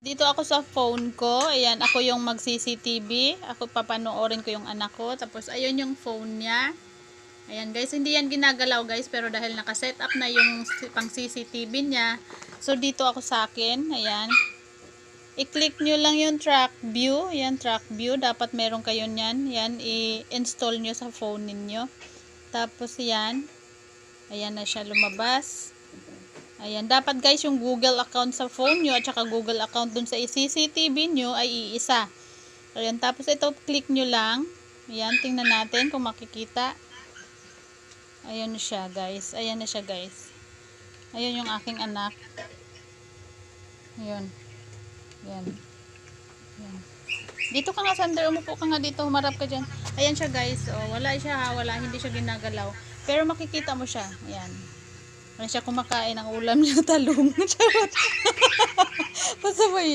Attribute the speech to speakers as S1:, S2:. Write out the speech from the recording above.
S1: Dito ako sa phone ko. Ayan, ako yung mag-CCTV. Ako papanoorin ko yung anak ko. Tapos, ayun yung phone niya. Ayan guys, hindi yan ginagalaw guys. Pero dahil nakaset up na yung pang CCTV niya. So, dito ako sa akin. Ayan. I-click nyo lang yung track view. Ayan, track view. Dapat meron kayo nyan. Ayan, i-install nyo sa phone ninyo. Tapos, yan. Ayan na siya lumabas. Ayan, dapat guys yung Google account sa phone nyo at saka Google account dun sa CCTV nyo ay iisa. Ayan, tapos ito click nyo lang. Ayan, tingnan natin kung makikita. Ayan na siya guys. Ayan na siya guys. Ayan yung aking anak. Ayan. Ayan. Ayan. Dito ka nga Sander, umupo ka nga dito, humarap ka dyan. Ayan siya guys. Oh, wala siya ha, wala, hindi siya ginagalaw. Pero makikita mo siya. Ayan. Ayan siya kumakain ng ulam niya, talong. Charot. Pasaway.